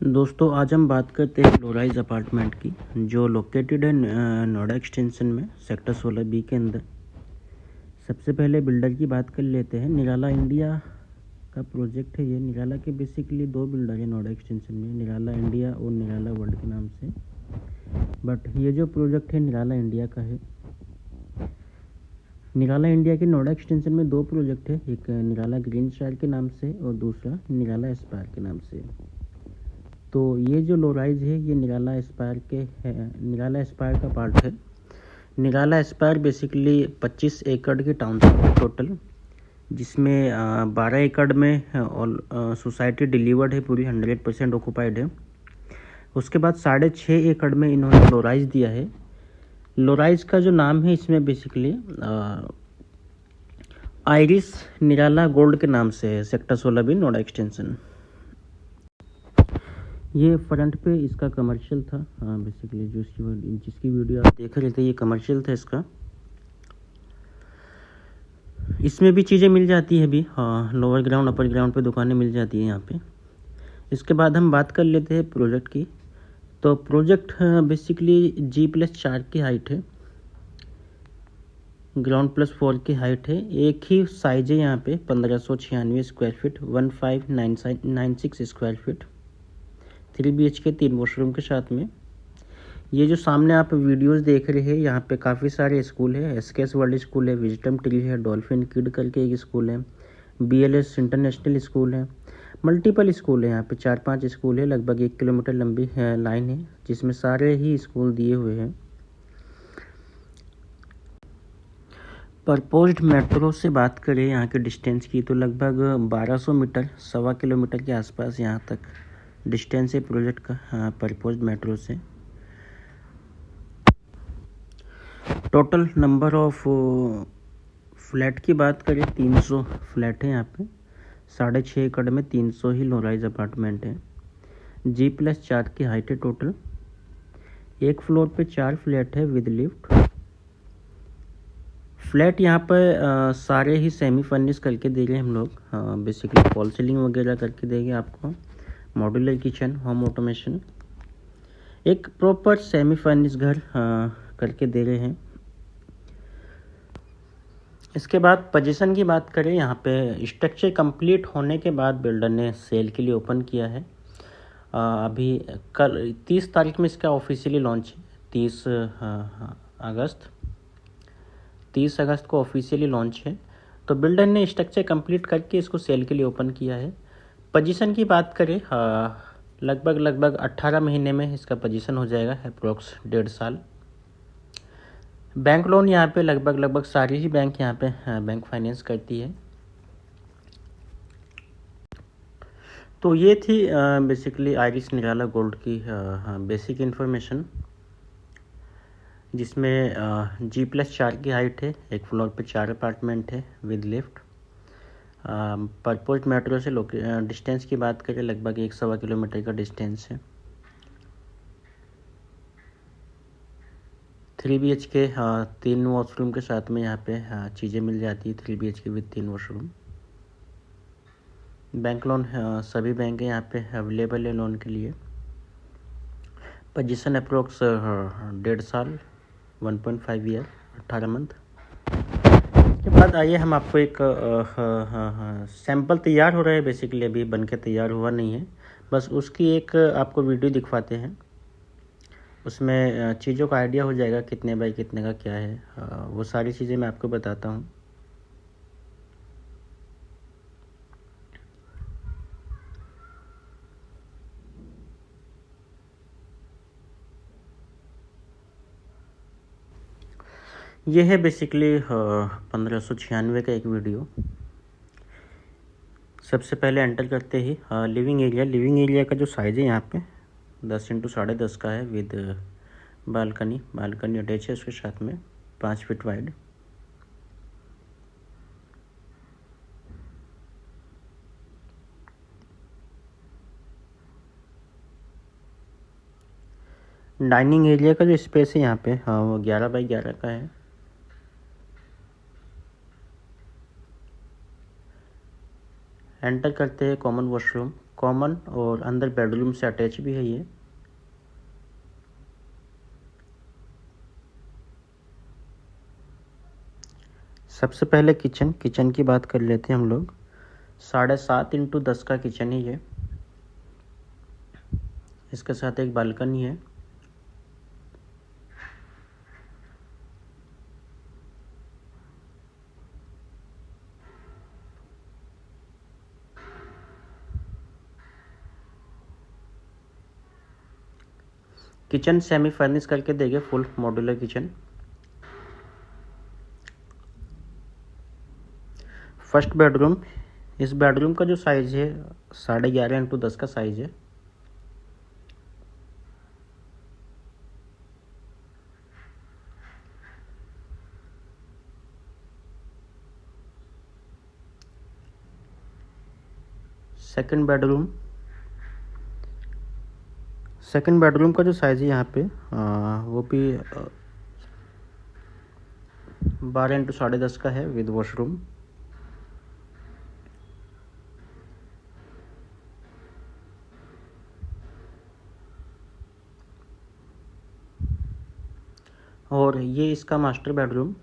दोस्तों आज हम बात करते हैं लोराइज अपार्टमेंट की, जो लोकेटेड है नोएडा एक्सटेंशन में सेक्टर 16B के अंदर। सबसे पहले बिल्डर की बात कर लेते हैं। निराला इंडिया का प्रोजेक्ट है ये। निराला के बेसिकली दो बिल्डर है नोएडा एक्सटेंशन में, निराला इंडिया और निराला वर्ल्ड के नाम से। बट ये जो प्रोजेक्ट है निराला इंडिया का है। निराला इंडिया के नोएडा एक्सटेंशन में दो प्रोजेक्ट है, एक निराला ग्रीन स्टार के नाम से और दूसरा निराला एस्पायर के नाम से। तो ये जो लोराइज है ये निराला एस्पायर के है, निराला एस्पायर का पार्ट है। निराला एस्पायर बेसिकली 25 एकड़ की टाउनशिप है टोटल, जिसमें 12 एकड़ में सोसाइटी डिलीवर्ड है, पूरी 100% ऑक्यूपाइड है। उसके बाद 6.5 एकड़ में इन्होंने लोराइज दिया है। लोराइज का जो नाम है इसमें बेसिकली आइरिस निराला गोल्ड के नाम से है, सेक्टर 16B नोएडा एक्सटेंशन। ये फ्रंट पे इसका कमर्शियल था। बेसिकली जो जिसकी वीडियो आप देख रहे थे ये कमर्शियल था इसका। इसमें भी चीज़ें मिल जाती है अभी, लोअर ग्राउंड अपर ग्राउंड पे दुकानें मिल जाती है यहाँ पे। इसके बाद हम बात कर लेते हैं प्रोजेक्ट की। तो प्रोजेक्ट बेसिकली G+4 की हाइट है, ग्राउंड +4 की हाइट है। एक ही साइज है यहाँ पे, 1596 square feet, 1596 square feet, 3 BHK 3 washroom के साथ में। ये जो सामने आप वीडियोस देख रहे हैं यहाँ पे काफ़ी सारे स्कूल है। SKS वर्ल्ड स्कूल है, विजडम ट्री है, डॉल्फिन किड करके एक स्कूल है, BLS इंटरनेशनल स्कूल है, मल्टीपल स्कूल है यहाँ पे, 4-5 स्कूल है। लगभग 1 किलोमीटर लंबी लाइन है जिसमें सारे ही स्कूल दिए हुए हैं। प्रपोज्ड मेट्रो से बात करें यहाँ के डिस्टेंस की तो लगभग 1200 मीटर, 1.25 किलोमीटर के आसपास यहाँ तक डिस्टेंस है प्रोजेक्ट का प्रपोज्ड मेट्रो से। टोटल नंबर ऑफ फ्लैट की बात करें 300 फ्लैट है यहाँ पे। 6.5 एकड़ में 300 ही लोराइज अपार्टमेंट है। G+4 की हाइट है टोटल। एक फ्लोर पे 4 फ्लैट है विद लिफ्ट। फ्लैट यहाँ पर सारे ही सेमी फर्निश करके दे रहे हैं हम लोग। बेसिकली फॉल सीलिंग वगैरह करके देंगे आपको, मॉड्यूलर किचन, होम ऑटोमेशन, एक प्रॉपर सेमी फर्निश घर करके दे रहे हैं। इसके बाद पोजीशन की बात करें, यहाँ पे स्ट्रक्चर कंप्लीट होने के बाद बिल्डर ने सेल के लिए ओपन किया है। अभी कल 30 तारीख में इसका ऑफिशियली लॉन्च है। 30 अगस्त को ऑफिशियली लॉन्च है। तो बिल्डर ने स्ट्रक्चर कंप्लीट करके इसको सेल के लिए ओपन किया है। पोजीशन की बात करें, लगभग 18 महीने में इसका पोजीशन हो जाएगा, अप्रोक्स 1.5 साल। बैंक लोन यहाँ पे लगभग सारी ही बैंक यहाँ पे बैंक फाइनेंस करती है। तो ये थी बेसिकली आइरिस निराला गोल्ड की बेसिक इन्फॉर्मेशन, जिसमें G+4 की हाइट है, एक फ्लोर पे 4 अपार्टमेंट है विद लिफ्ट। प्रपोज्ड मेट्रो से डिस्टेंस की बात करें लगभग 1.25 किलोमीटर का डिस्टेंस है। 3 BHK 3 वॉशरूम के साथ में यहाँ पे चीज़ें मिल जाती है। 3 BHK with 3 washroom. Bank loan सभी बैंक यहाँ पे अवेलेबल है लोन के लिए। पोजीशन अप्रोक्स 1.5 साल, 1.5 ईयर, 18 मंथ। इसके बाद आइए हम आपको एक सैंपल तैयार हो रहा है, बेसिकली अभी बन के तैयार हुआ नहीं है, बस उसकी एक आपको वीडियो दिखवाते हैं। उसमें चीज़ों का आइडिया हो जाएगा कितने बाई कितने का क्या है, वो सारी चीज़ें मैं आपको बताता हूँ। ये है बेसिकली 1596 का एक वीडियो। सबसे पहले एंटर करते ही लिविंग एरिया का जो साइज़ है यहाँ पे 10 × 10.5 का है विद बालकनी अटैच है उसके साथ में, 5 फीट वाइड। डाइनिंग एरिया का जो स्पेस है यहाँ पे वो 11 बाई 11 का है। एंटर करते हैं कॉमन वॉशरूम। कॉमन और अंदर बेडरूम से अटैच भी है ये। सबसे पहले किचन की बात कर लेते हैं हम लोग। 7.5x10 का किचन है ये। इसके साथ एक बालकनी है। किचन सेमी फर्निश करके देंगे, full modular kitchen. First bedroom, इस बेडरूम का जो साइज़ है 11.5x10 का साइज़ है। सेकंड बेडरूम का जो साइज़ है यहाँ पे वो भी 12x10.5 का है विद वॉशरूम। और ये इसका मास्टर बेडरूम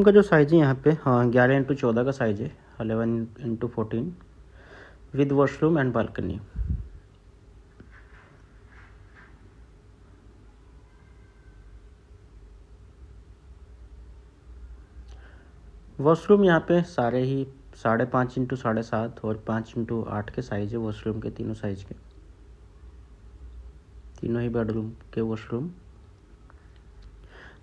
का जो साइज़ है यहाँ पे 11x14 का साइज़ है, 11x14 with washroom and balcony. Washroom यहाँ पे सारे ही 5.5x7 और 5x8 के साइज़ है वॉशरूम के, तीनों साइज़ के, तीनों ही बेडरूम के वॉशरूम।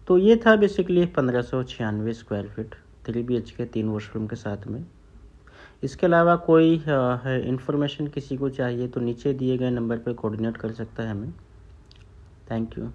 तो ये था basically 1596 square feet 3 BHK 3 washroom के साथ में। इसके अलावा कोई इन्फॉर्मेशन किसी को चाहिए तो नीचे दिए गए नंबर पर कोऑर्डिनेट कर सकता है हमें। Thank you.